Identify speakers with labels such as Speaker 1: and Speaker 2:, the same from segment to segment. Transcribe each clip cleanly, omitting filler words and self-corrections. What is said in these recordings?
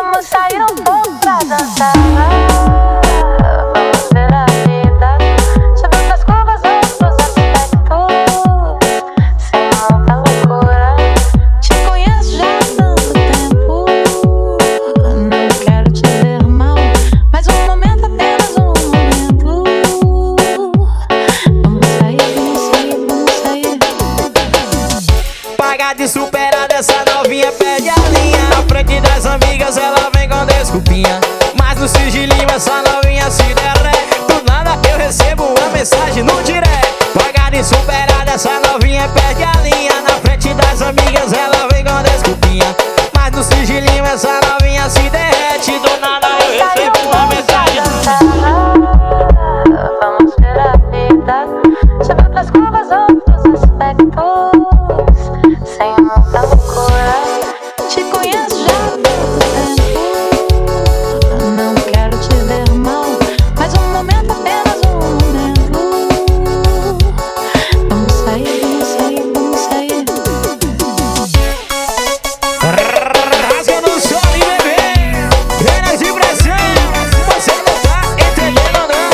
Speaker 1: Vamos sair um pouco pra dançar. Vamos ver a vida sob outras curvas, outros aspectos, sem muita loucura. Te conheço já há tanto tempo. Não quero te ver mal, mas um momento, apenas um momento. Vamos sair, vamos sair, vamos sair.
Speaker 2: Pagar de superada, essa novinha perde a linha. Na frente das amigas ela vem com desculpinha, mas no sigilinho essa novinha se derrete. Do nada eu recebo uma mensagem no direct. Pagar de superada, essa novinha perde a linha. Na frente das amigas ela vem com desculpinha, mas no sigilinho essa novinha se derrete. Do nada eu recebo uma mensagem.
Speaker 1: Vamos ver a vida sob outras curvas, outros aspectos, sem muita loucura. Te conheço já há tanto tempo. Não quero te ver mal, mas um momento, apenas um momento. Vamos sair, vamos sair, vamos sair.
Speaker 2: Rasga no sol e bebê, penas de pressão. Você não tá entendendo não.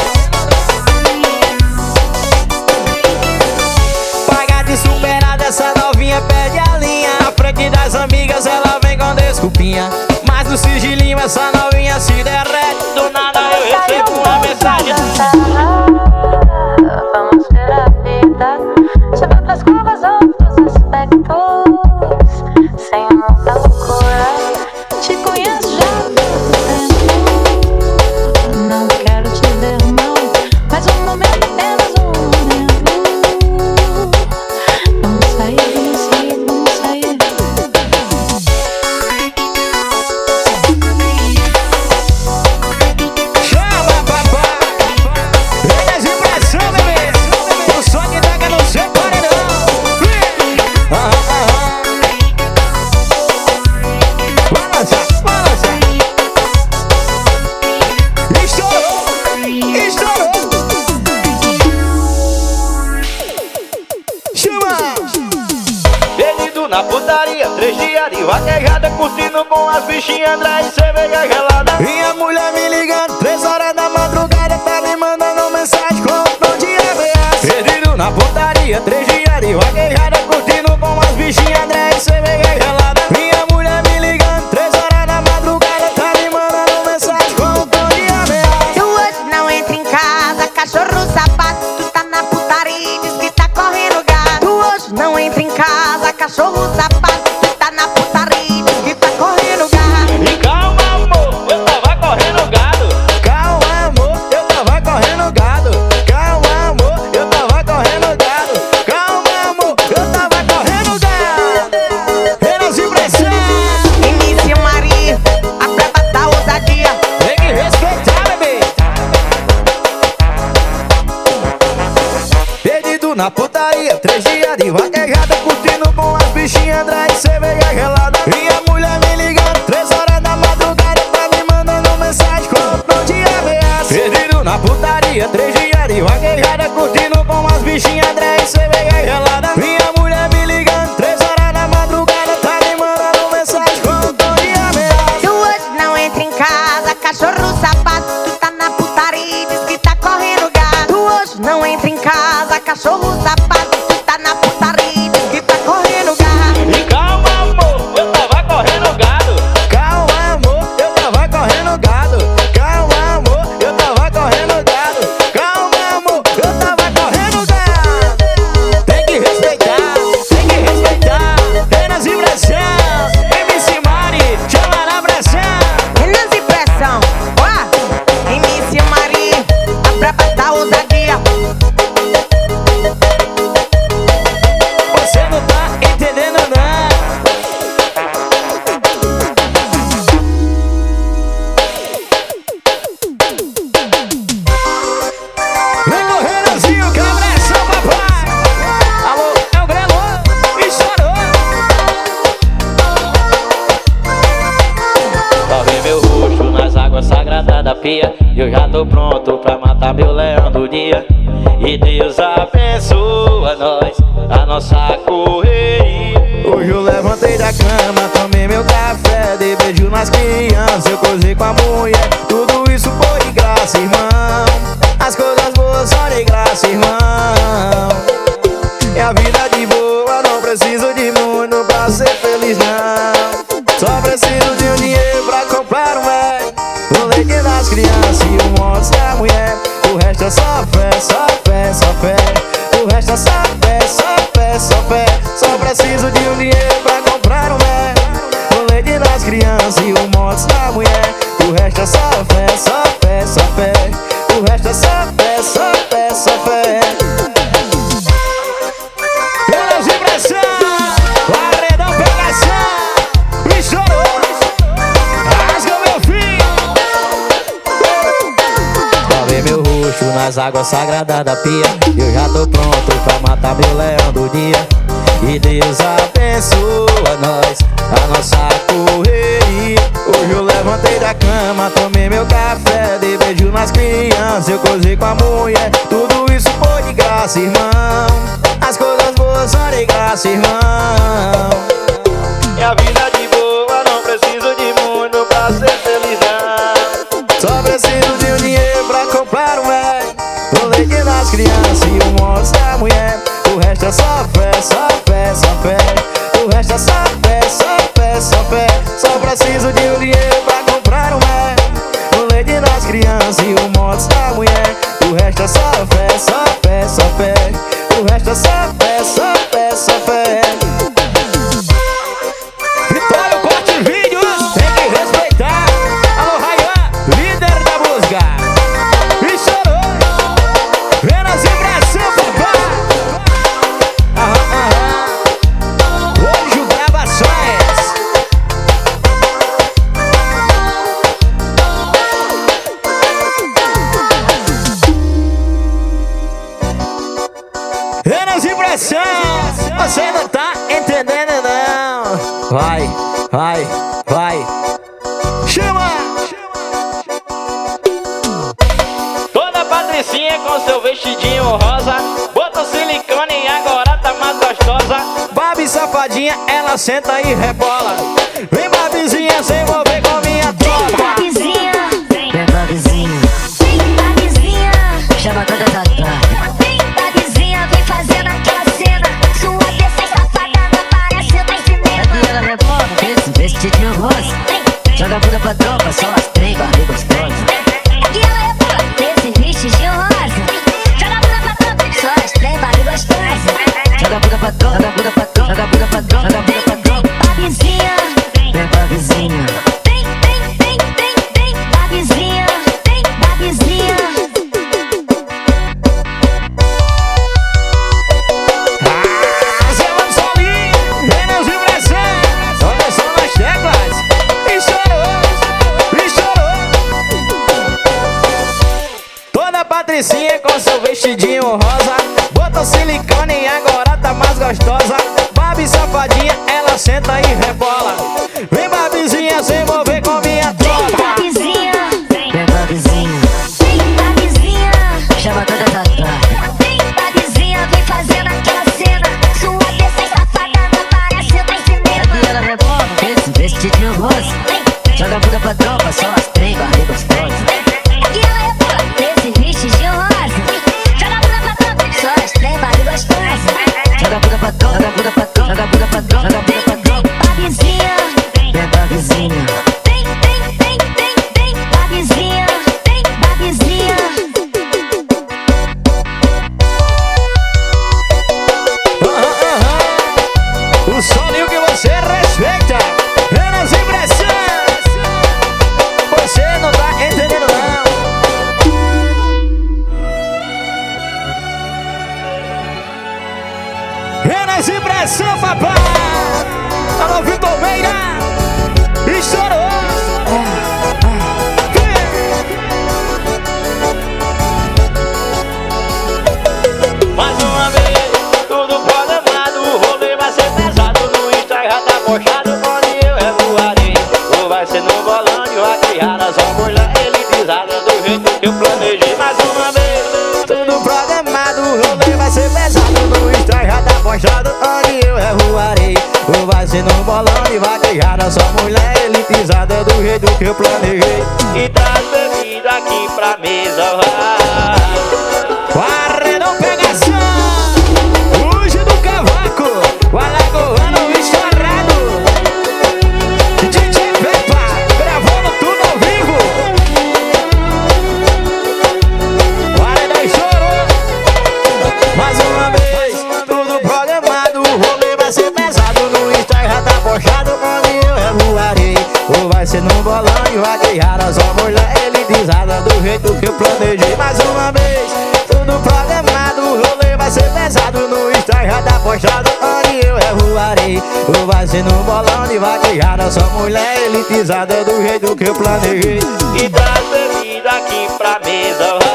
Speaker 2: Pagar de superada, essa novinha perde a linha. Na frente das amigas ela vem com desculpinha, mas no sigilinho essa novinha se derrete. Do nada eu recebo uma mensagem.
Speaker 1: Vamos ver a vida sob outras curvas, outros aspectos, sem muita loucura. Te conheço já há tanto tempo. Não quero te ver mal, mas um momento, apenas um momento. Vamos sair, vamos sair, vamos sair.
Speaker 2: Chama papá, penas de pressão bebê. O som que toca no seu paredão. Balança, balança. Estourou, estourou. Chama.
Speaker 3: Perdido na putaria, 3 dias de vaquejada, curtindo com as bichinhas, André e cerveja gelada.
Speaker 2: Minha mulher me ligando 3 horas da madrugada, tá me mandando mensagem com o tom de ABS. Perdido na putaria, 3 dias de vaquejada, curtindo com as bichinhas, André e cerveja gelada. Minha mulher me ligando 3 horas da madrugada, tá me mandando mensagem com o tom de ABS.
Speaker 4: Tu hoje não entra em casa, cachorro sapato, tu tá na putaria e diz que tá correndo gato. Tu hoje não entra em casa, cachorro sapato, tu tá na putaria e diz que tá correndo gato.
Speaker 3: E calma amor, eu tava correndo gado.
Speaker 2: Calma amor, eu tava correndo gado. Calma amor, eu tava correndo gado. Calma amor, eu tava correndo gado. Penas de pressão,
Speaker 4: Início Maria, a braba da ousadia.
Speaker 2: tem que respeitar, bebê. Perdido na putaria, 3 dias de vaquejada, curtindo com as bichinhas, André e cerveja gelada. Minha mulher me ligando 3 horas da madrugada, tá me mandando mensagem com o tom de ABS. Perdido na putaria, 3 dias de vaquejada, curtindo com as bichinhas, André e cerveja gelada. Minha mulher me ligando 3 horas da madrugada, tá me mandando mensagem com o tom de ABS.
Speaker 4: Tu hoje não entra em casa, cachorro sapato, tu tá na putaria e diz que tá correndo gato. Tu hoje não entra em casa, cachorro sapato, tu tá na putaria e diz que tá correndo gato.
Speaker 3: E calma amor, eu tava correndo gado.
Speaker 2: Calma amor, eu tava correndo gado. Calma amor, eu tava correndo gado. Calma amor, eu tava correndo gado. Tem que respeitar, tem que respeitar. Penas e pressão, MC Mari, chama na pressão.
Speaker 4: Penas e pressão, ó, Início Maria, a braba da ousadia.
Speaker 2: Você não tá entendendo não. Vem correndo assim, o cabeção, papai. Alô, é o Grelo, estourou.
Speaker 3: Só vê meu rosto nas águas sagradas da pia. Eu já tô pronto pra matar meu leão do dia. E Deus abençoa nós, a nossa correria.
Speaker 2: Hoje eu levantei da cama, tomei meu café, dei beijo na nas crianças, eu cozei com a mulher. Tudo isso foi de graça, irmão. As coisas boas só de graça, irmão. E a vida de boa, não preciso de muito pra ser feliz, não. Só preciso de um dinheiro pra comprar um Mac, o leite das crianças e o moço da mulher. O resto é só fé, só fé, só fé. O resto é só fé, só fé, só fé. Só preciso de um dinheiro pra comprar um Mac, o leite das crianças e o moço da mulher. O resto é só fé, só fé, só fé. O resto é só fé, só fé, só fé. Pelas vibrações, paredão pegação, estourou, rasga meu filho. Lavei meu rosto nas águas sagradas da pia. Eu já tô pronto pra matar meu leão do dia. E Deus abençoa nós, a nossa correria. Hoje eu levantei da cama, tomei meu café, dei beijo nas crianças, eu cozei com a mulher. Tudo isso foi de graça, irmão. As coisas boas são de graça, irmão. E a vida de boa, não preciso de muito pra ser feliz, não. Só preciso de um dinheiro pra comprar um Mac, o leite das crianças e o moço da mulher. O resto é só fé, só fé, só fé. O resto é só fé, só fé, só fé. Só preciso de um dinheiro pra comprar um Mac, o leite das crianças e o moço da mulher. O resto é só fé, só fé, só fé. O resto é só fé, só fé, só fé. Vitória, corte vídeos, tem que respeitar. Alô, Ryan, líder da música. E chorou, apenas impressão, papai. Hoje gravações. Apenas impressão. Você não tá entendendo, não. Vai, vai, vai. Chama!
Speaker 3: Toda patricinha com seu vestidinho rosa, botou silicone e agora tá mais gostosa.
Speaker 2: Babi safadinha, ela senta e rebola. Vem Babizinha, sem envolver com minha tropa.
Speaker 5: Babizinha, vem Babizinha, vem Babizinha, chama todas as tropas. Vem Babizinha, vem fazendo aquela cena. Sua descida safada não parece outra cinema. Aqui ela rebola, esse vestidinho rosa. Joga a bunda pra tropa, só as três barrigas gostosas. Aqui ela rebola, esse vestidinho rosa. Joga a bunda pra tropa, só as três barrigas gostosas. Joga a bunda pra tropa, joga a bunda pra tropa, joga a bunda pra tropa, joga a bunda pra tropa. Babizinha, vem Babizinha, vem, vem, vem, vem, vem Babizinha, vem Babizinha.
Speaker 2: Você manda solinho, menos vibração. Olha só nas teclas. E chorou, e chorou. Toda patricinha com seu vestidinho rosa, botou silicone e agora tá mais gostosa. Babi safadinha, ela senta e rebola. Vem Babizinha, sem envolver com minha tropa.
Speaker 5: Babizinha, vem Babizinha, vem Babizinha, chama todas as tropas. Vem Babizinha, vem fazendo aquela cena. Sua descida safada não parece outra cinema. Aqui ela rebola, esse vestidinho rosa. Joga a bunda pra tropa, só as três barrigas gostosas. Aqui ela rebola, esse vestidinho rosa. Joga a bunda pra tropa, só as três barrigas gostosas. Joga a bunda pra tropa, joga a bunda pra tropa, joga a bunda pra tropa, joga a bunda pra tropa. Babizinha, vem Babizinha, vem, vem, vem, vem, vem Babizinha, vem Babizinha.
Speaker 2: O soninho que você respeita, menos impressões. Você não tá entendendo, não. Menos impressão, papai. Alô, Vitor Meira. Estourou.
Speaker 3: Mais uma vez, tudo programado, o rolê vai ser pesado. No Instagram tá postado, onde eu revoarei. Ou vai ser no volante, vai criar as mulher elitizada do jeito que eu planejei. Mais uma vez,
Speaker 2: Tudo programado, o rolê vai ser pesado. No Instagram tá postado, onde eu revoarei. Ou vai ser no bolão e vai criar a sua mulher elitizada do jeito que eu planejei.
Speaker 3: E traz bebida aqui pra mesa, vai.
Speaker 2: Paredão pegação, hoje do cavaco, o alagoano estourado. DJ Pepa, gravando tudo ao vivo. Paredão estourou. Mais uma vez, tudo programado. O rolê vai ser pesado. No Instagram tá postado onde eu revoarei. Ou vai ser no bolão e vaquejada. Só mulher elitizada do jeito que eu planejei. Mais uma vez, tudo programado. O rolê vai ser pesado. No Instagram tá postado onde eu revoarei. Ou vai ser no bolão de vaquejada. Só mulher elitizada do jeito que eu planejei.
Speaker 3: E traz bebida aqui pra mesa, vai.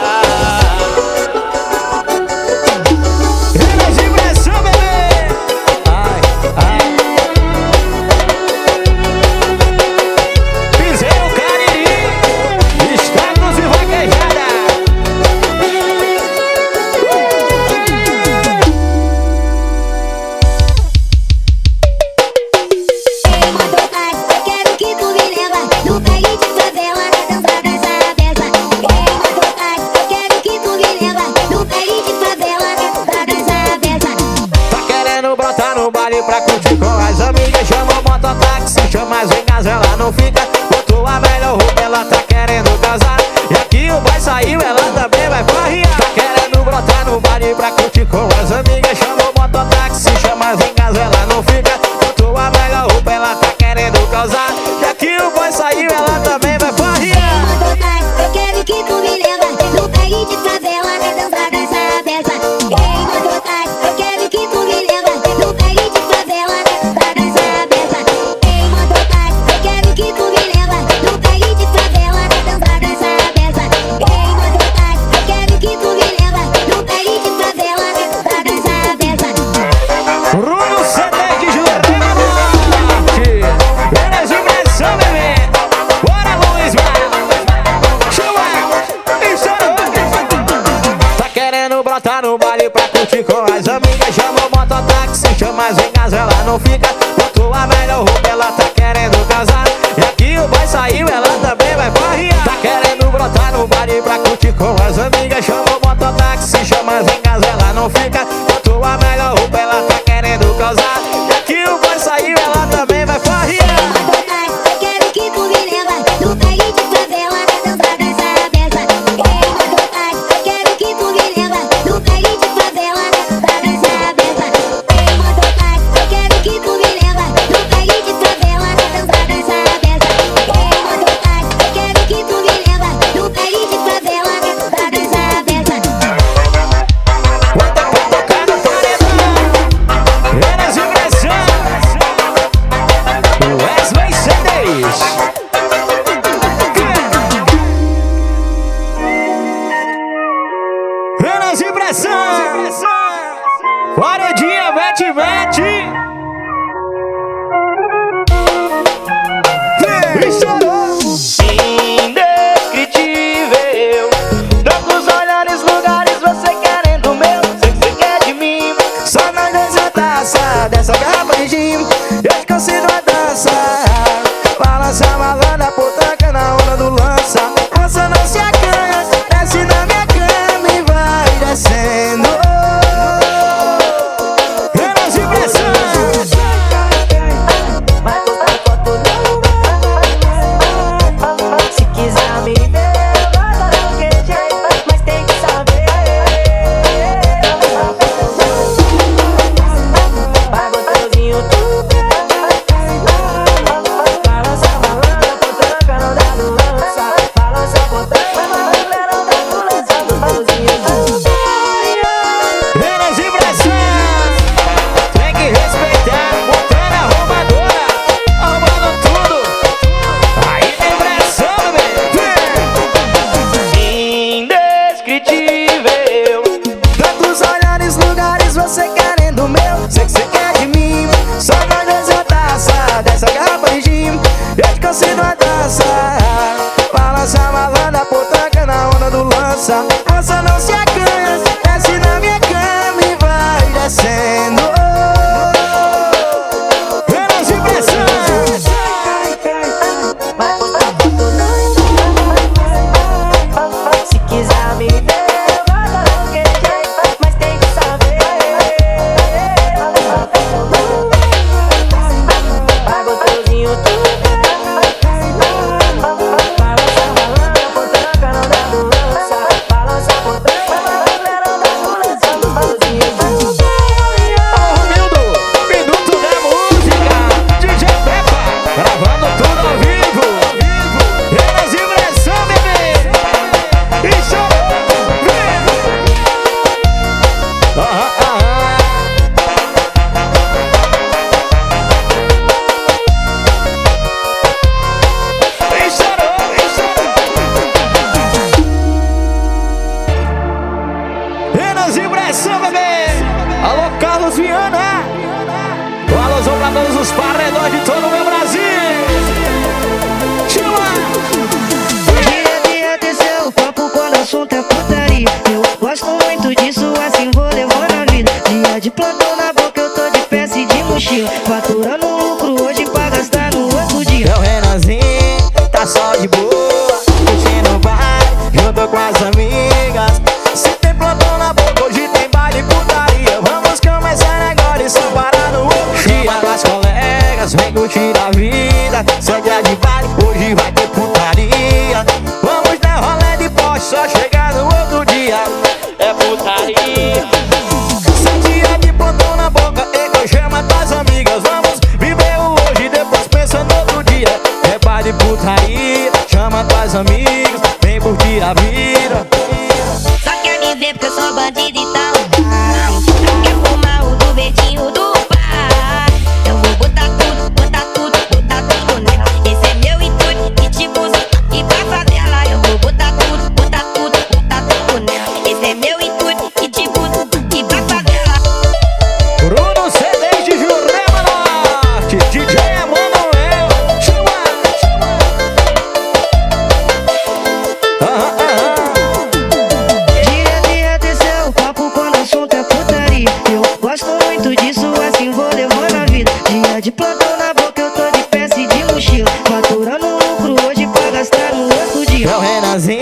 Speaker 2: Pra curtir com as amigas, chama o mototáxi, chama as amigas, ela não fica. Botou a melhor roupa, ela tá querendo casar. E aqui o boy saiu, ela também vai farrear. Tá querendo brotar no baile pra curtir com as amigas, chama o mototáxi, chama as amigas, ela não fica. Botou a melhor roupa, ela tá querendo casar. E aqui o boy saiu, ela também vai farrear.
Speaker 5: Mototáxi, eu quero que tu me leva no baile de favela, na dança dessa beça. Ei, mototáxi, eu quero que tu me leva no baile de favela, na dança dessa beça. Ei, mototáxi, eu quero que tu me leva no baile de favela, na dança dessa beça. Ei, mototáxi, eu quero que tu me leva no baile de favela, na dança dessa beça.
Speaker 2: Bruno CD de Jurema Norte, Eras Impressão, bebê. Bora, Luiz, chama, tá querendo brotar no baile pra curtir com as amigas, chama o mototáxi, chama as amigas, ela não fica. Botou a melhor roupa, ela tá querendo casar. E aqui o boy saiu, ela também vai farrear. Tá querendo brotar no baile pra curtir com as amigas, chama o mototáxi, chama as amigas, ela não fica. Botou a melhor roupa, ela tá querendo casar. E aqui o boy saiu, ela também vai farrear.
Speaker 5: Mototáxi, eu quero que tu me leva no baile de favela, na dança dessa beça. Ei, mototáxi, eu quero que tu me leva no baile de favela, na dança dessa beça. Ei, mototáxi, eu quero que tu me leva no baile de favela, na dança dessa beça. Ei, mototáxi, eu quero que tu me leva no baile de favela, na dança dessa beça.
Speaker 2: Bota pra tocar no paredão, Eras Impressão, Wesley CDs. Eras Impressão, paredinha, mete, mete. Estourou.
Speaker 3: Indescritível, tantos olhares, lugares, você querendo meu. Sei que você quer de mim.
Speaker 2: Só nós dois a taça dessa garrafa de gin. Eu te consigo a dança. Balança a malandra, potranca na onda do lança. Você não se acanha, desce na minha cama e vai descendo. Eras Impressão.
Speaker 1: Vai postar foto no mar. Se quiser me ver, vai dar um jeito, mas tem que saber. Vai gostosinho tudo. Balança a malandra, potranca não dá do lança. Balança a potranca, malandra não dá do lança. Gostosinho tudo.
Speaker 2: Eras Impressão. Tem que respeitar, botando a arrumadora, arrumando tudo. Aí tem pressão, bebê.
Speaker 3: Indescritível,
Speaker 2: Tantos olhares, lugares, você querendo meu. Sei que você quer de mim. Só nós dois a taça dessa garrafa de gin. Eu te consigo a dança. Balança a malandra, potranca na onda do lança. Você não se acanha, desce na minha cama e vai descendo. Eras Impressão.
Speaker 1: Vai postar
Speaker 2: Só dia de baile, hoje vai ter putaria. Vamos dar rolê de poste, só chegar no outro dia.
Speaker 3: É putaria.
Speaker 2: Sem dia de plantão na boca, eu chamo tuas amigas. Vamos viver o hoje, depois pensa no outro dia. É baile de putaria, chama tuas amigas, vem curtir a vida.
Speaker 5: Só quer me ver porque eu sou bandido, então vai. Quer fumar o do verdinho do pai? Eu vou botar tudo, botar tudo, botar tudo nela. Esse é meu intuito, e te usa e pra favela. Eu vou botar tudo, botar tudo, botar tudo nela. Esse é meu intuito, e te usa e pra favela.
Speaker 2: Bruno C10 de Jurema Norte, DJ Emanuel, chama.
Speaker 6: Direto e atenção, papo quando o assunto é putaria. Eu gosto muito disso, assim vou levando a vida. Dia de plantão na boca, eu tô de peça e de mochila. Faturando lucro hoje pra gastar no outro dia.
Speaker 2: Meu Renanzinho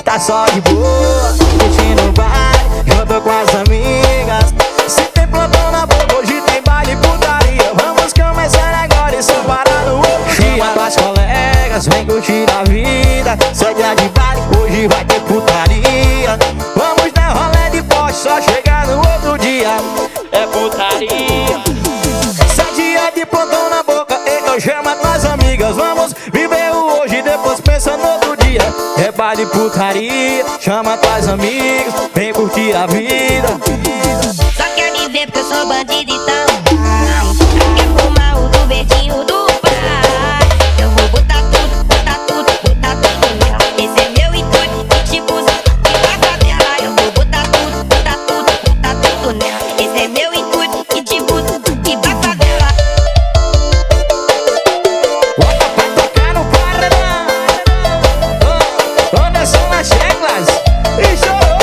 Speaker 2: tá só de boa, curtindo o baile, junto com as amigas. Se tem plantão na boca, hoje tem baile e putaria. Vamos começar agora e só parar no outro dia. Chama tuas colegas, vem curtir a vida. Só dia de baile, hoje vai ter putaria. Vamos dar rolê de poste, só chegar no outro dia.
Speaker 3: É putaria.
Speaker 2: Sai dia de plantão na boca, eu chamo tuas amigas. Vamos viver o hoje, depois pensa no outro dia. É baile de putaria, chama tuas amigas, vem curtir a vida.
Speaker 5: Só quer me ver porque eu sou bandido, então vai. Quer fumar o do verdinho do pai? Eu vou botar tudo, botar tudo, botar tudo nela. Esse é meu intuito, e te usa e pra favela. Eu vou botar tudo, botar tudo, botar tudo nela. Esse é meu intuito, e te usa e pra favela.
Speaker 2: Bota pra tocar no paredão. Anderson nas teclas. Estourou,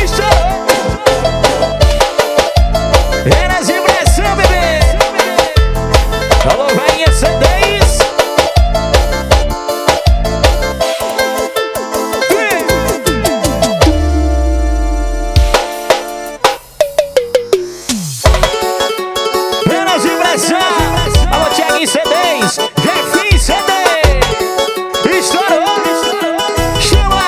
Speaker 2: estourou. Renas e pressão, bebê. Alô, velhinha C10. Renas e pressão. Alô, Thiaguinho C10. Jefinho C10. Estourou, chama.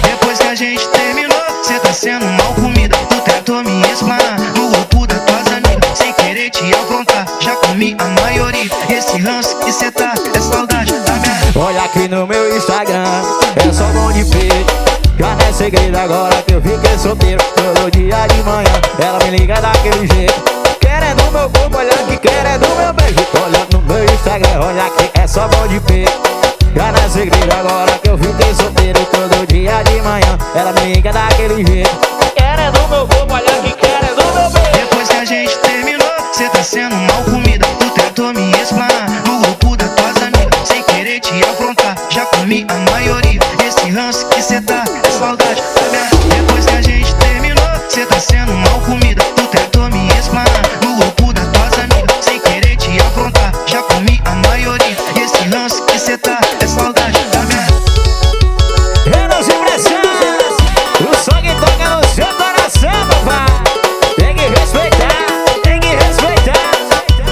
Speaker 6: Depois que a gente terminou, cê tá sendo mal comida. Tu tentou me explanar no grupo das tuas amigas, sem querer te afrontar. Já comi a maioria. Esse ranço que cê tá é saudade da minha.
Speaker 2: Olha aqui no meu Instagram, é só bom de peito. Já não é segredo agora que eu fiquei solteiro. Todo dia de manhã, ela me liga daquele jeito. Querendo meu corpo, olha que querendo meu beijo. Olha no meu Instagram, olha que é só bom de peito. Já não é segredo agora que eu fiquei solteiro. Todo dia de manhã, ela me liga daquele jeito.
Speaker 3: Querendo meu corpo, olha que querendo meu beijo.
Speaker 6: Depois que a gente terminou, cê tá sendo mal comida. Tu tentou me explanar no grupo das tuas amigas, sem querer te afrontar. Já comi a maioria. Esse ranço que cê tá é saudade da minha. Depois que a gente terminou, cê tá sendo mal comida. Tu tentou me explanar no grupo das tuas amigas, sem querer te afrontar. Já comi a maioria. Esse ranço que cê tá é saudade da minha.
Speaker 2: Renas e pressão, o sangue toca no seu coração, papá. Tem que respeitar, tem que respeitar.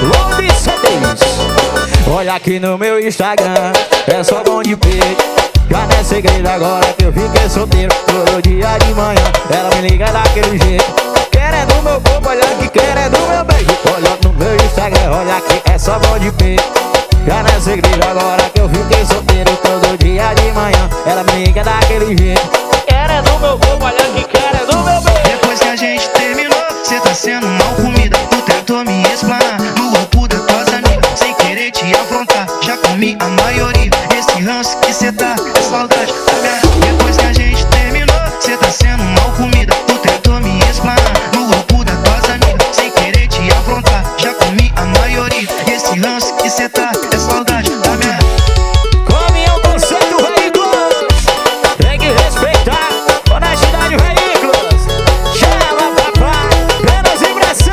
Speaker 2: Load C10. Olha aqui no meu Instagram, é só bom de peito. Já não é segredo agora que eu fiquei solteiro. Todo dia de manhã, ela me liga daquele jeito. Querendo meu corpo, olha que querendo meu beijo. Olha no meu Instagram, olha que é só bom de peito. Já não é segredo agora que eu fiquei solteiro. Todo dia de manhã, ela me liga daquele jeito.
Speaker 3: Querendo meu corpo, olha que querendo meu beijo.
Speaker 6: Depois que a gente terminou, cê tá sendo mal comida. Tu tentou me explanar no grupo das tuas amigas, sem querer te afrontar. Já comi a maioria. Esse ranço que cê tá é saudade da minha. Depois que a gente terminou, cê tá sendo mal comida. Tu tentou me explanar no grupo das tuas amigas, sem querer te afrontar. Já comi a maioria. Esse ranço que cê tá é saudade da minha.
Speaker 2: Caminhão Conceito Veículos, tem que respeitar. Honestidade Veículos, chama papai. Renas e pressão.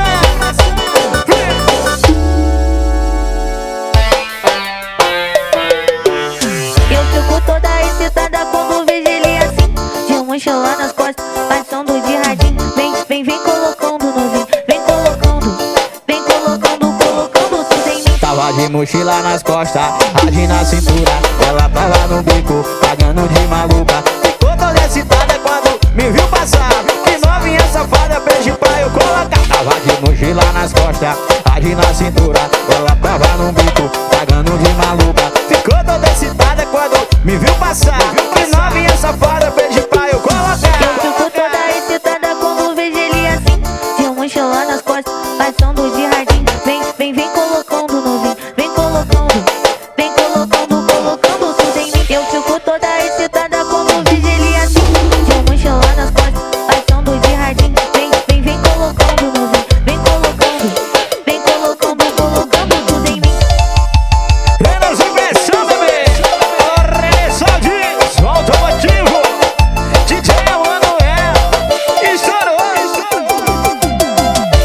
Speaker 2: de mochila nas costas, rádio na cintura. Ela tava no bico, pagando de maluca. Ficou toda excitada quando me viu passar. Que novinha safada, beijo pra eu colocar. Tava de mochila nas costas, rádio na cintura. Ela tava no bico, pagando de maluca. Ficou toda excitada quando me viu passar. Que novinha safada, beijo pra eu colocar.
Speaker 1: Eu fico toda excitada quando vejo ele assim, de mochila nas costas, passando de radinho. Vem colocando no vinho, vem colocando, colocando tudo em mim. Eu fico toda excitada quando vejo ele assim, de mochila nas costas, passando de radinho. Vem colocando no vinho, vem colocando, colocando tudo em mim.
Speaker 2: Menos impressão, bebê. Remissão de som automotivo. DJ Emanuel estourou.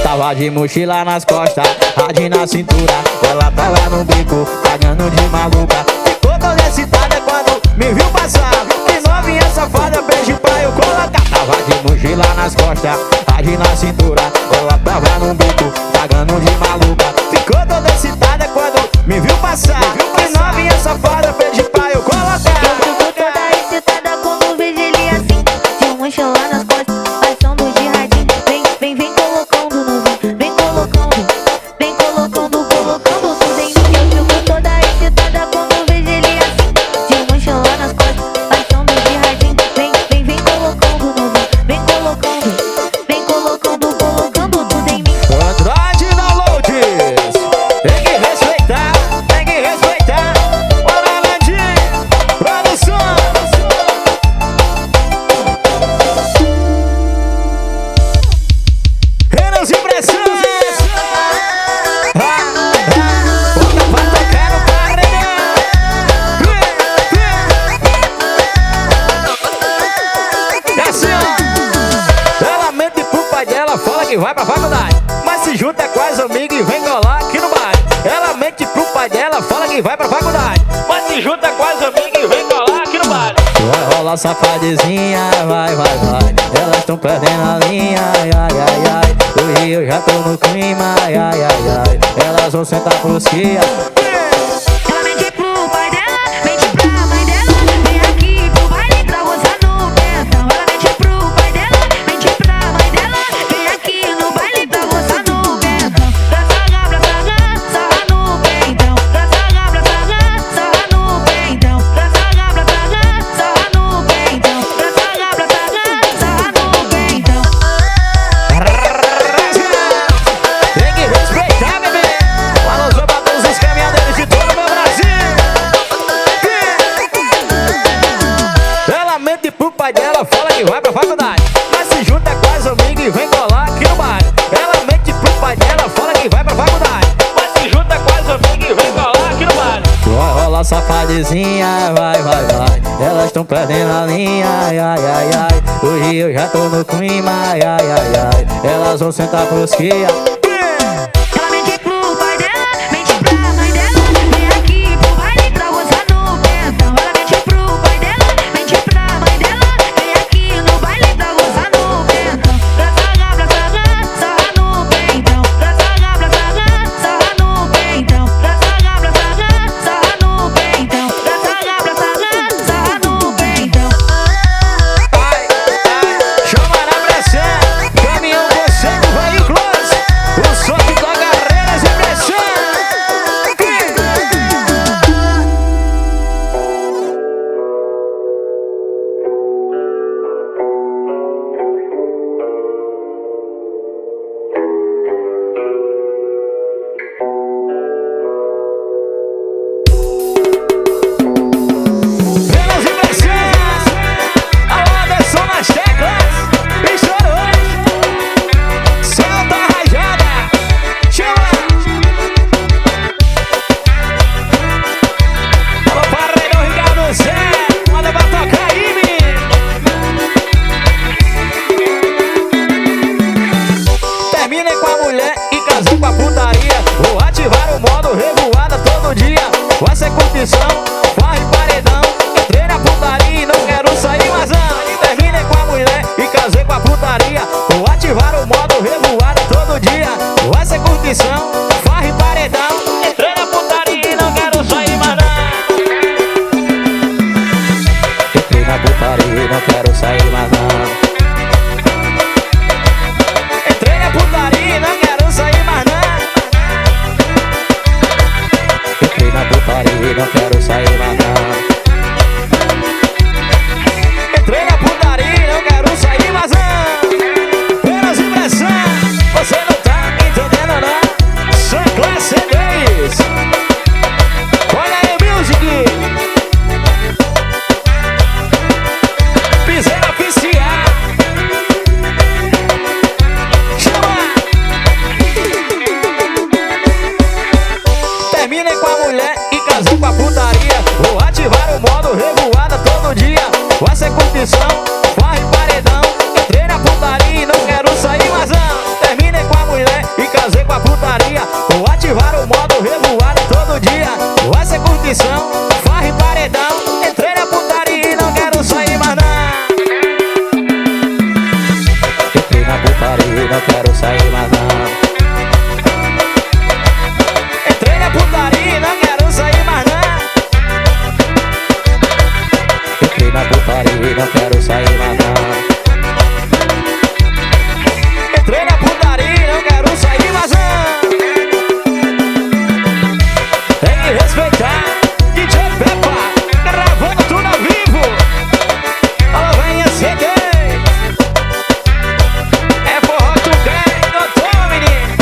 Speaker 2: Tava de mochila nas costas, rádio na cintura. Ela tava no bico, pagando de maluca. Ficou toda excitada quando me viu passar. Que novinha safada, beijo pra eu colocar. Tava de mochila nas costas, rádio na cintura. Ela tava no bico, pagando de maluca. Ficou toda excitada quando me viu passar. Que novinha safada, beijo pra eu colocar.
Speaker 1: Eu fico toda excitada quando vejo ele assim, de mochila nas costas, passando de radinho. Vem colocando no vinho, vem colocando, colocando tudo em mim. Eu fico toda excitada quando vejo ele assim, de mochila nas costas, passando de radinho. Vem colocando no vinho, vem colocando, colocando tudo em mim.
Speaker 2: Andrade Downloads. Tem que respeitar, tem que respeitar. Bora, Landinho, produção. Menos impressão. Bota pra tocar no paredão. E assim, ó. Ela mente pro pai dela, fala que vai pra faculdade, mas se junta com as amigas e vem colar aqui no bar. Ela mente pro pai dela, fala que vai pra faculdade,
Speaker 3: Mas se junta com as amigas e vem colar aqui no bar.
Speaker 2: vai rolar safadezinha, vai. Elas tão perdendo a linha, ai. Hoje eu já tô no clima, ai. Elas vão sentar pros cia.
Speaker 1: Ela mente pro pai dela, mente pra mãe dela, vem aqui pro baile pra gozar no pentão. Ela mente pro pai dela, mente pra mãe dela, vem aqui no baile pra gozar no pentão. Pra sarra no pentão. Pra sarra no pentão. Pra sarra no pentão. Pra sarra no pentão.
Speaker 2: Tem que respeitar, bebê. Alô, pra todos os caminhadeiros de todo o meu Brasil. Ela mente pro pai dela, fala que vai pra faculdade, mas se junta com as amigas e vem colar aqui no bar. Ela mente pro pai dela, fala que vai pra faculdade,
Speaker 3: Mas se junta com as amigas e vem colar aqui no bar.
Speaker 2: vai rolar safadezinha, vai. Elas tão perdendo a linha, ai. Hoje eu já tô no clima, ai. Elas vão sentar pros cia.
Speaker 1: Ela mente pro pai dela, mente pra mãe dela, vem aqui pro baile pra gozar no pentão. Ela mente pro pai dela, mente pra mãe dela, vem aqui no baile pra gozar no pentão. Pra sarra no pentão. Pra sarra no pentão. Pra sarra no pentão. Pra sarra no pentão.
Speaker 2: Ai, chama na pressão. Caminhão você do veículos. O som que toca Renas e pressão. Renas e pressão. Alô, Anderson nas teclas. Estourou. Solta a rajada. Chama. Alô, paredão Ricardo Zé. Manda pra tocar aí, menino. Terminem com a mulher e casem com a putaria. Vou ativar o modo revoada todo dia. Vai ser curtição, farra e paredão. Entrei na putaria e não quero sair mais não. Terminem com a mulher e casei com a putaria. Vou ativar o modo revoada todo dia. Vai ser curtição, farra e paredão.
Speaker 3: Entrei na putaria
Speaker 2: putaria, não quero sair mais não. Entrei na putaria, não quero sair mais não. Pelas impressões, você não tá entendendo não. São classe 10. Olha aí, music. Piseira oficial. Chama. Terminem com a mulher e casem com a putaria. Vou ativar o modo revoada todo dia. Vai ser curtição, farra e paredão. Entrei na putaria e não quero sair mais não. Terminei com a mulher e casei com a putaria. Vou ativar o modo revoada todo dia. Vai ser curtição, farra e paredão. Entrei na putaria e não quero sair mais não. Entrei na putaria e não quero sair mais não. Entrei na putaria e não quero sair mais não. Entrei na putaria e não quero sair mais não. Entrei na putaria e não quero sair mais não. Tem que respeitar DJ Peppa, gravando tudo ao vivo. Alô, venha CD. É forró que tu quer, doutor, menino.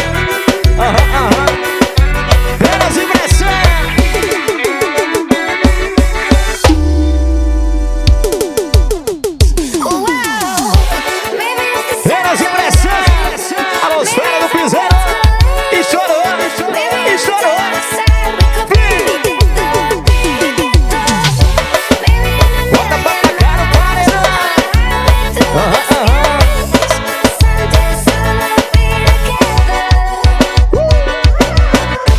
Speaker 2: Pelas impressões. Pelas impressões. Alô, esfera do piseiro. Estourou, estourou. Bota pra tacar no paredão.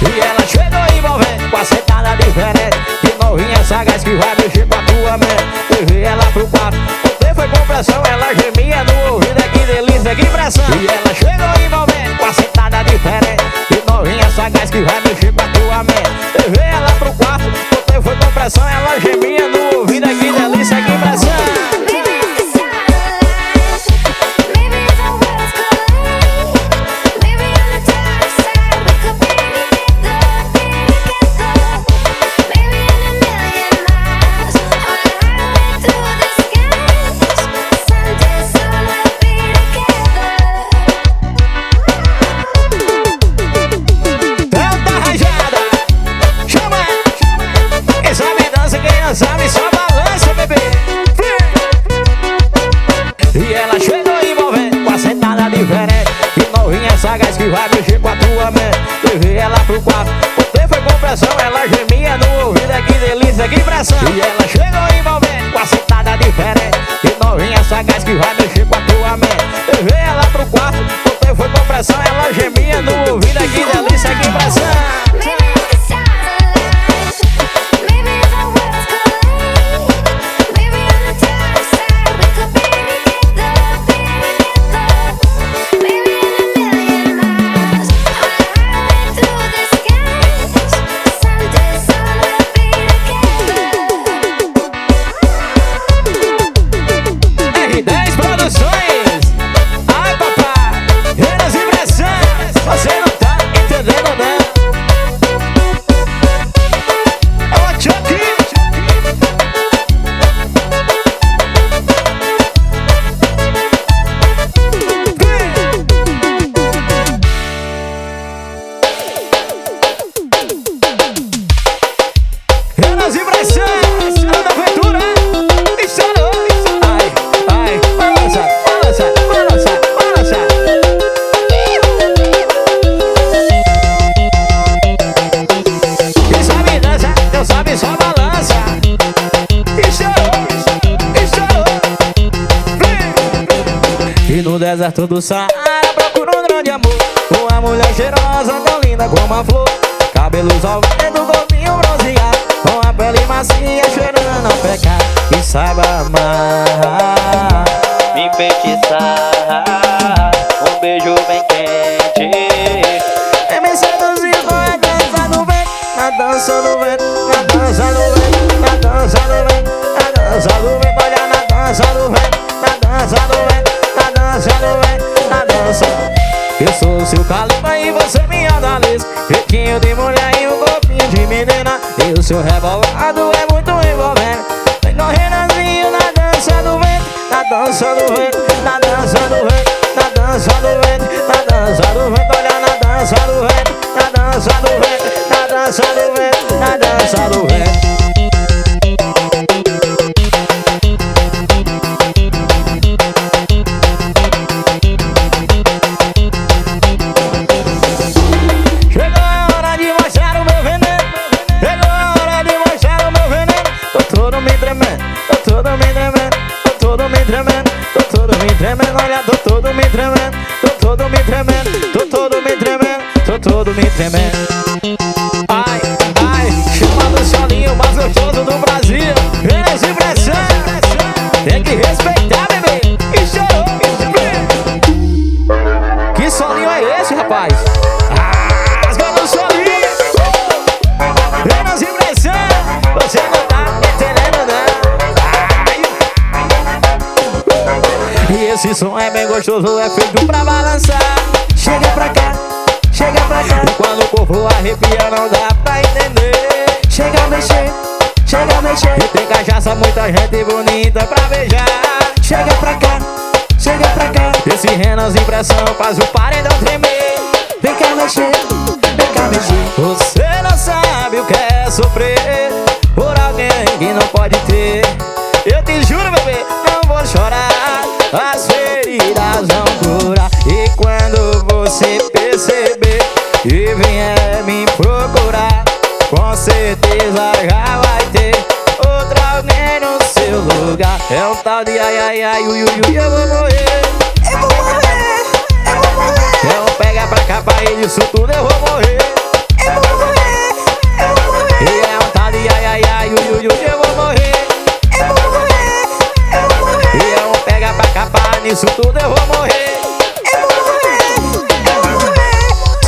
Speaker 2: E ela chegou envolvendo com a sentada diferente. De novinha sagaz que vai mexer com a tua mente. Levei ela pro quarto, você foi com pressão. Ela gemia no ouvido, que delícia, que pressão. E ela chegou envolvendo com a sentada diferente. De novinha sagaz que vai mexer com a tua mente. Levei ela pro quarto, você foi com pressão. Ela gemia no ouvido, que delícia, que pressão. Sabe, só balança, bebê. E ela chegou envolvendo com a sentada diferente. E novinha sagaz que vai mexer com a tua mente. Levei ela pro quarto, você foi com pressão. Ela gemia no ouvido, que delícia, que pressão. E ela chegou envolvendo com a sentada diferente. E novinha sagaz que vai mexer com a tua mente. Levei ela pro quarto, você foi com pressão. Ela gemia no ouvido, que delícia, que pressão. R10 Produções. Ai, papá, pelas impressões. Você não tá entendendo, não. Ô, Chucky. Pelas impressões. Ana Aventura. Estourou. Ai, balança, balança, balança, balança. Quem sabe dança, não sabe só balança. Estourou, estourou. E no deserto do Saara procuro um grande amor. Uma mulher cheirosa, tão linda como a flor. Cabelos ao vento, corpinho bronzeado. Com a pele macia, cheirando ao pecado. E saiba amar,
Speaker 3: Me enfeitiçar, um beijo bem quente.
Speaker 2: e me seduzir com a dança do vento. A dança do vento, a dança do vento, a dança do vento, a dança do vento. Olha na dança do vento, a dança do vento, a dança do vento, a dança. Eu sou o seu calibre e você minha Dalisa. Jeitinho de mulher e um corpinho jeitinho de menina e o seu rebolado é muito envolvente. Vem correndo assim na dança do vento, na dança do vento, na dança do vento, na dança do vento, na dança do vento. Olha na dança do vento, na dança do vento, na dança do vento, na dança do vento. Olha, tô todo me tremendo, tô todo me tremendo, tô todo me tremendo, tô todo me tremendo. Ai, ai, chama do solinho mais gostoso do Brasil. Energia e pressão, tem que respeitar, bebê. E chorou, que solinho é esse, rapaz? Rasga no solinho. Energia e pressão, você não tá entendendo, não. E esse som é bem gostoso, é feito pra balançar. Chega pra cá, chega pra cá. E quando o corpo arrepia não dá pra entender. Chega a mexer, chega a mexer. E tem cachaça, muita gente bonita pra beijar. Chega pra cá, chega pra cá. Esse Renas impressão faz o paredão tremer. Vem cá mexer, vem cá mexer. Você não sabe o que é sofrer por alguém que não pode ter. Eu te juro, bebê, não vou chorar. As feridas vão curar. E quando você perceber e vier me procurar, com certeza já vai ter outra alguém no seu lugar. É um tal de ai, ai, ai, ui, ui, ui. Eu vou morrer, eu vou morrer, eu vou morrer. É um pega pra cá, pra ele, isso tudo eu vou morrer, eu vou morrer, eu vou morrer. E é um tal de ai, ai, ai, ui, ui, ui. Eu vou morrer, eu vou morrer, eu vou morrer. E é um pega pra cá, nisso tudo eu vou morrer, eu vou morrer, eu vou morrer.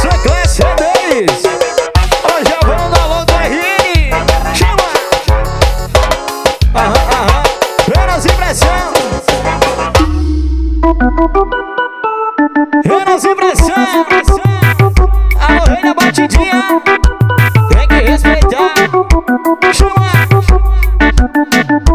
Speaker 2: Sua classe é deles. Hoje eu vou dar logo a rir. Chama. Renas impressão. Renas impressão. Alô, rei da batidinha. Tem que respeitar. Chama.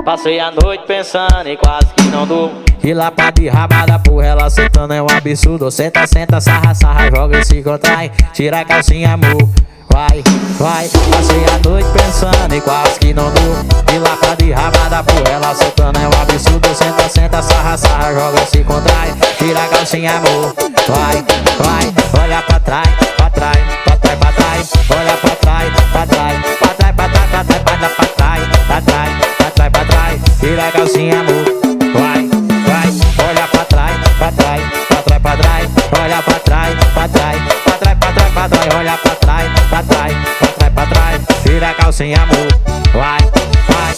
Speaker 3: Passei a noite pensando e quase que não durmo.
Speaker 2: E lá pra de rabada por ela sentando é um absurdo. Senta, senta, sarra, sarra, joga e se contrai. Tira a calcinha, amor, vai, vai. Passei a noite pensando e quase que não durmo. E lá pra de rabada por ela sentando é um absurdo. Senta, senta, sarra, sarra, joga e se contrai. Tira a calcinha, amor, vai, vai. Olha pra trás, pra trás, pra trás, pra trás. Olha pra trás, pra trás, pra trás, pra trás, pra trás, pra trás, pra trás, pra trás, pra trás, pra trás. Tira a calcinha, amor, vai. Olha pra trás, pra trás, pra trás, pra trás. Olha pra trás, pra trás, pra trás, pra trás, pra trás. Olha pra trás, pra trás, pra trás, pra trás. Tira a calcinha, amor, vai, vai.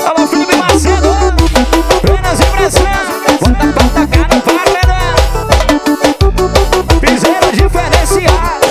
Speaker 2: Alô, Felipe Macedo, Renas impressão. Bota pra tocar no paredão. Piseiro diferenciado.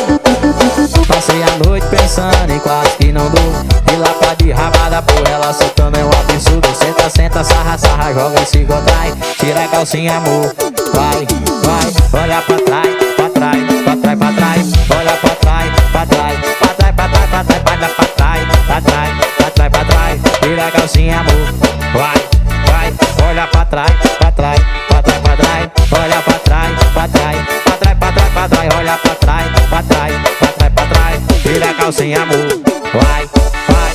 Speaker 2: Passei a noite pensando e quase que não durmo. E lá pra de rabada por ela soltando é um absurdo. Senta, senta, sarra, sarra, joga e se contrai. Tira a calcinha, amor, vai, vai. Olha pra trás, pra trás, pra trás, pra trás. Olha pra trás, pra trás, pra trás, pra trás, pra trás, pra trás, pra trás, pra trás, pra trás, pra trás. Tira a calcinha, amor, vai, vai. Olha pra trás, pra trás, pra trás, pra trás. Olha pra trás, pra trás, pra trás, pra trás, pra trás. Olha pra trás, pra trás, pra trás, pra trás. Tira a calcinha, amor, vai, vai.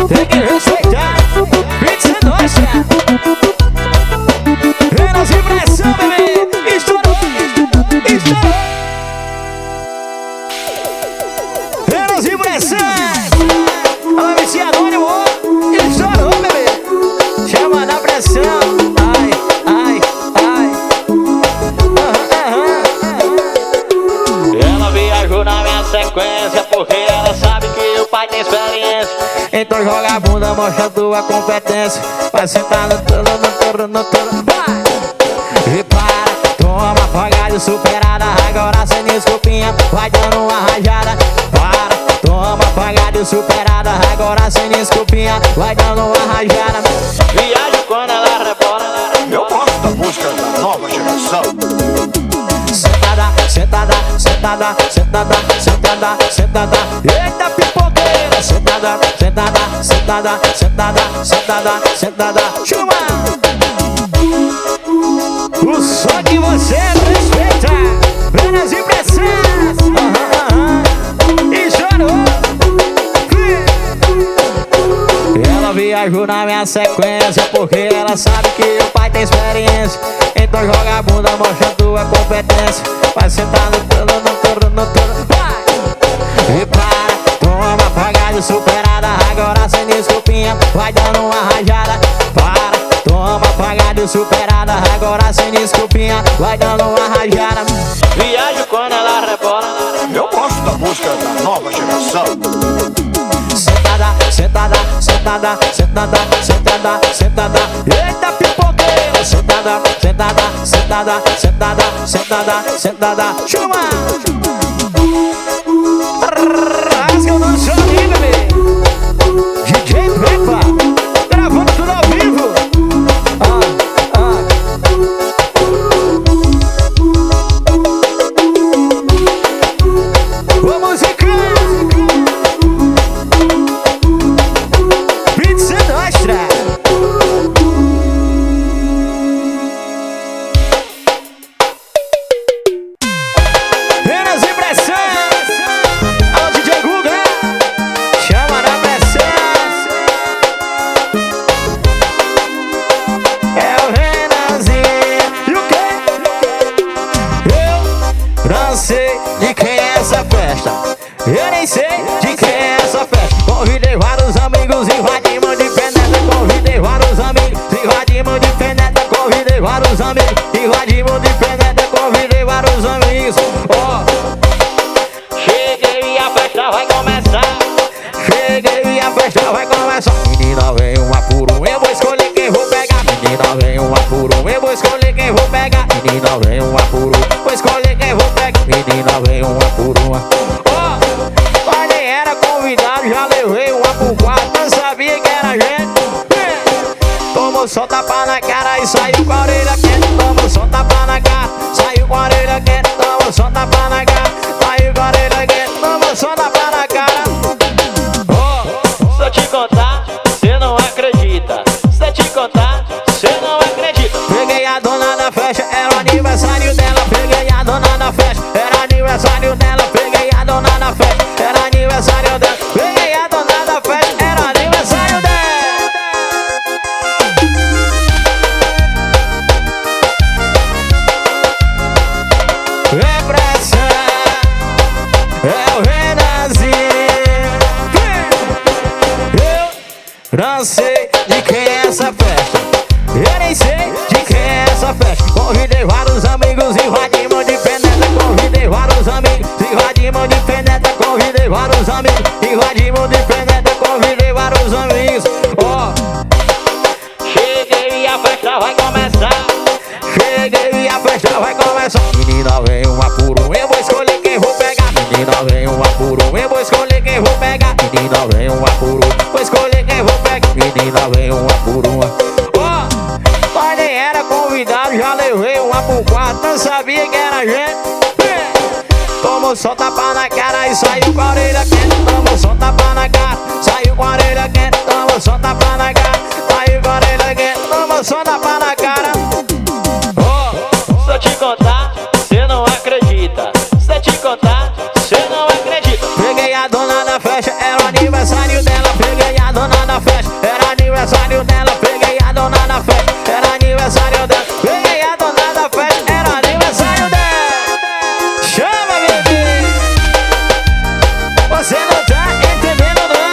Speaker 2: Tem que respeitar. Pizza nossa. Renas impressão, bebê. Estourou, estourou. Renas impressão. Alô, MC Anônimo. Estourou, bebê. Chama na pressão. Ai, ai, ai.
Speaker 3: Ela viajou na minha sequência porque ela sabe que o pai tem experiência.
Speaker 2: Então joga a bunda, mostra tua competência. Vai sentar no tolo, no tolo, no tolo. Vai! E para, toma afogada, superada. Agora sem desculpinha, vai dando uma rajada. Para, toma afogada, superada. Agora sem desculpinha, vai dando uma rajada.
Speaker 3: Viaja quando ela rebola.
Speaker 7: Eu gosto da música da nova geração.
Speaker 2: Sentada, sentada, sentada. sentada, sentada, sentada, sentada. Eita pipoqueira, sentada, sentada, sentada, sentada, sentada, sentada. Chama! O som que você respeita, Venas Impressões. E chorou. Ela viajou na minha sequência porque ela sabe que o pai tem experiência. Então joga a bunda, mostra tua competência. Vai sentar no toro, vai! E para, toma apagada, superada. Agora sem desculpinha, vai dando uma rajada. Para, toma apagada, superada. Agora sem desculpinha, vai dando uma rajada.
Speaker 3: Viajo quando ela rebola.
Speaker 7: Eu gosto da música da nova geração.
Speaker 2: Sentada, sentada, sentada, sentada, sentada, sentada. Eita pipoqueira, sentada, sentada, sentada, sentada, sentada, sentada. Chama! Rasga o nosso amigo, bebê. DJ Pepa, gravando tudo ao vivo. Ô música, pizza nostra. Venas Impressões. Alô DJ Guga, chama na pressão. É o Renanzinho. E o quê? Eu não sei de quem é essa festa. Eu nem sei de quem é essa festa. Convidei vários amigos, invadimos de penetra. Convidei vários amigos, invadimos de penetra. Convidei vários amigos, invadimos de penetra. Convidei vários amigos.
Speaker 3: Cheguei e a festa vai começar.
Speaker 2: Cheguei e a festa vai começar. Menina, vem uma por um, eu vou escolher quem vou pegar. Menina, vem uma por um, eu vou escolher quem vou pegar. Menina, vem uma por um, vou escolher quem vou pegar. Menina, vem uma por uma. Mas nem era convidado, já levei uma por quatro. Não sabia que era gente. Tomou só tapa na cara e saiu com a orelha quente. Tomou só tapa na cara, saiu com a orelha quente. Tomou só tapa na cara, saiu com a orelha quente. Tomou só tapa na cara.
Speaker 3: Se eu te contar, cê não acredita. Se eu te contar, cê não acredita.
Speaker 2: Peguei a dona da festa, era o aniversário dela. Peguei a dona da festa, era aniversário dela. Peguei a dona da festa, era aniversário dela. Peguei a dona da festa, era aniversário dela. É pressão, é o Renanzinho. Eu não sei de quem é essa festa. Eu nem sei de quem é essa festa. Convidei vários amigos, invadimos de penetra. Convidei vários amigos, invadimos de penetra. Convidei vários amigos, invadimos de penetra. Convidei vários amigos.
Speaker 3: Cheguei e a festa vai começar.
Speaker 2: Cheguei e a festa vai começar. Menina, vem uma por um, eu vou escolher quem vou pegar. Menina, vem uma por um, eu vou escolher quem vou pegar. Menina, vem uma por um, vou escolher quem vou pegar. Menina, vem uma por uma. Mas nem era convidado, já levei uma por quatro. Não sabia que era gente. Tomou só tapa na cara e saiu com a orelha quente. Tomou só tapa na cara, saiu com a orelha quente. Tomou só tapa na cara, saiu com a orelha quente. Tomou só tapa na cara.
Speaker 3: Se eu te contar, cê não acredita. Se eu te contar, cê não acredita.
Speaker 2: Peguei a dona da festa, era o aniversário dela. Peguei a dona da festa, era aniversário dela. Peguei a dona da festa, era aniversário dela. Peguei a dona da festa, era aniversário dela. Chama, bebê. Você não tá entendendo, não.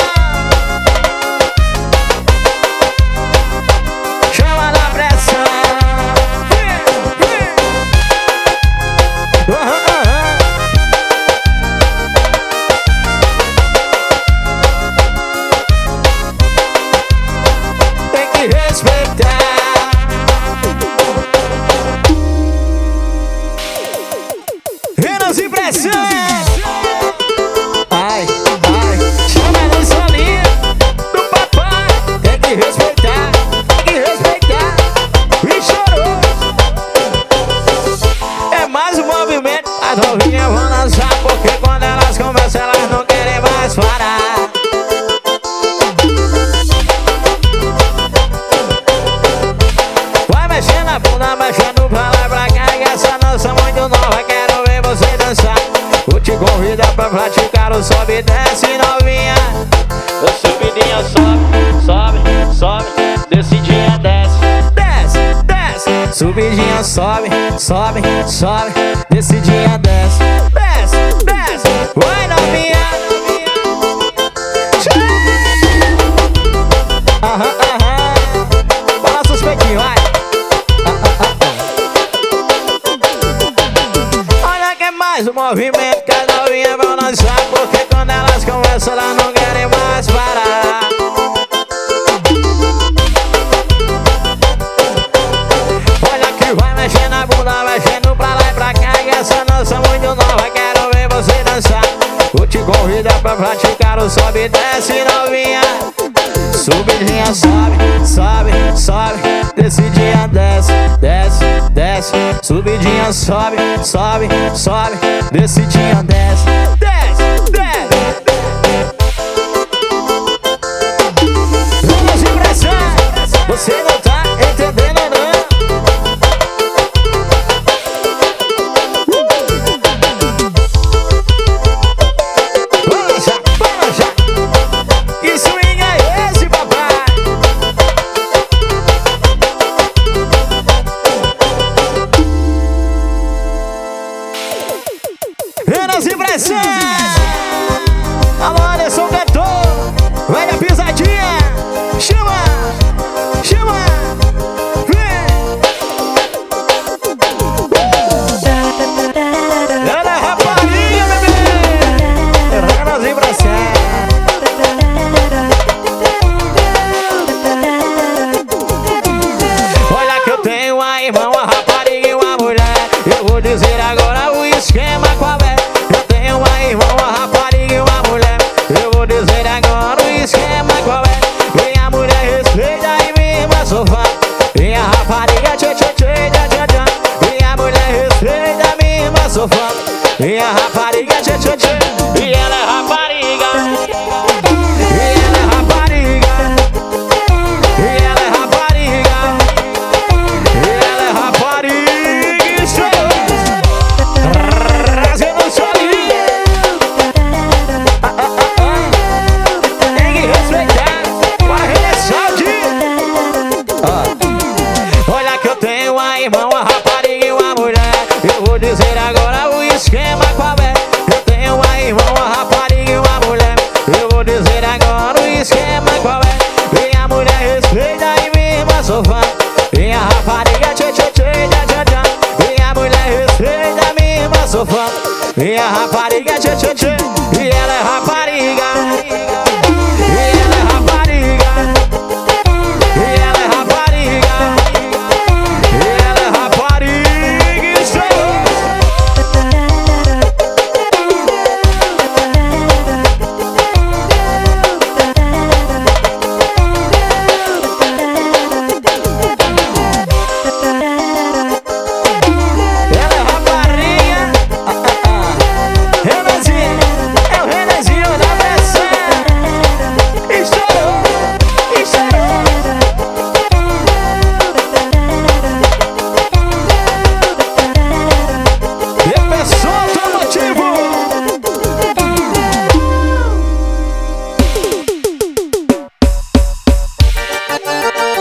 Speaker 2: praticar o sobe e desce novinha.
Speaker 3: O subidinha sobe, sobe, sobe, descidinha desce.
Speaker 2: Desce, desce. Subidinha sobe, sobe, sobe, descidinha desce. Desce, desce. Vai novinha. Aham, aham. Balança os peitinhos, vai. Olha que é mais um movimento que as novinhas vão dançar, porque quando elas conversam elas não querem mais parar. Olha que vai mexendo a bunda, mexendo pra lá e pra cá, e essa dança muito nova, quero ver você dançar. Vou te convidar pra praticar o sobe e desce novinha. Subidinha sobe, sobe, sobe, descidinha desce, desce, desce. Subidinha sobe, sobe, sobe, descidinha desce, desce, desce. Vamos impressão, você não tá entendendo não. Balança, que swing é esse, papai? Nas impressões. Alô, Anderson cantor, velha pisadinha. Chama, chama, vem. Ela é rapariga, bebê. Nas impressões. Olha que eu tenho uma irmã, uma rapariga e uma mulher. Eu vou dizer agora o esquema qual é. Eu tenho uma irmã, uma rapariga e uma mulher. Eu vou dizer agora o esquema qual é. Minha mulher respeita e minha irmã sofá. Minha rapariga tchê tchê tchê tchê tchê tchê. Minha mulher respeita minha irmã sofá. Minha rapariga tchê tchê tchê. E ela é rapariga. E ela é rapariga. E ela é rapariga. E ela é rapariga. Estou trazendo o solinho. Tem que respeitar. Para olha que eu tenho uma irmã, uma rapariga e uma mulher. Eu vou dizer agora o esquema qual é. Eu tenho uma irmã, uma rapariga e uma mulher. Eu vou dizer agora o esquema qual é. Minha mulher respeita e minha irmã sofá. Minha rapariga tchê tchê tchê tchê tchê. Minha mulher respeita minha irmã sofá. Minha rapariga tchê tchê tchê. E ela é rapariga. E ela é rapariga. E ela é rapariga. E ela é rapariga. Estou ela é rapariga. Renanzinho, é o Renanzinho da versão. Estourou, estourou. E a pessoa automotivo.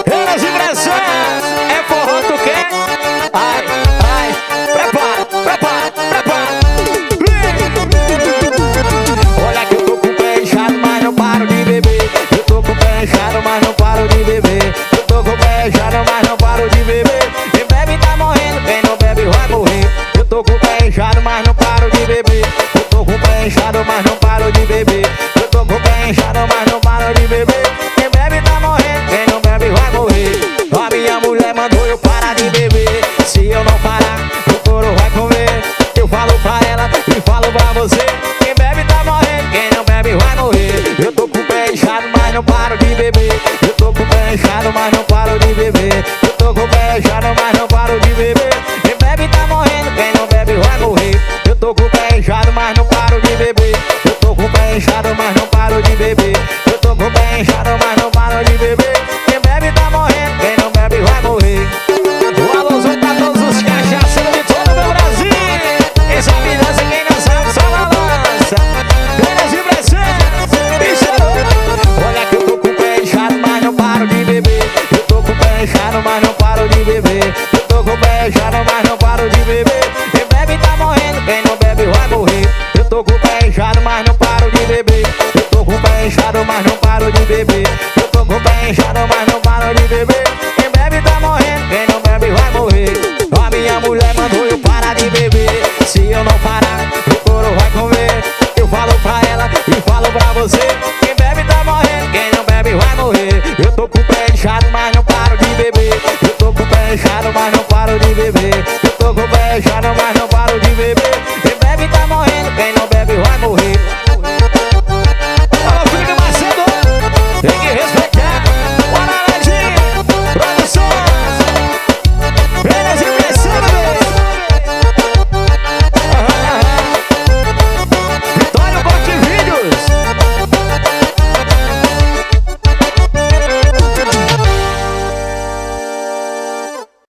Speaker 2: Renas e impressões. É forró, tu quer? Ai, ai, prepara, prepara, prepara. Olha que eu tô com o pé inchado, mas não paro de beber. Eu tô com o pé inchado, mas não paro de beber. Eu tô com o pé inchado, mas não paro de beber. Quem bebe tá morrendo, quem não bebe vai morrer. Eu tô com o pé inchado, mas não paro de beber. Eu tô com o pé inchado, mas não paro de beber. Eu tô com o pé inchado, mas não paro de beber. Quem bebe tá morrendo, quem não bebe vai morrer. A minha mulher mandou eu parar de beber. Se eu não parar, o couro vai comer. Eu falo pra ela e falo pra você. Quem bebe tá morrendo, quem não bebe vai morrer. Eu tô com o pé inchado, mas não paro de beber. Eu tô com o pé inchado, mas não paro de beber. Eu tô com o pé inchado, mas não paro de beber. Quem bebe tá morrendo, quem não bebe vai morrer. Eu tô com o pé inchado, mas não paro de beber. Eu tô com o pé inchado, mas não paro de beber. Eu tô com o pé inchado, mas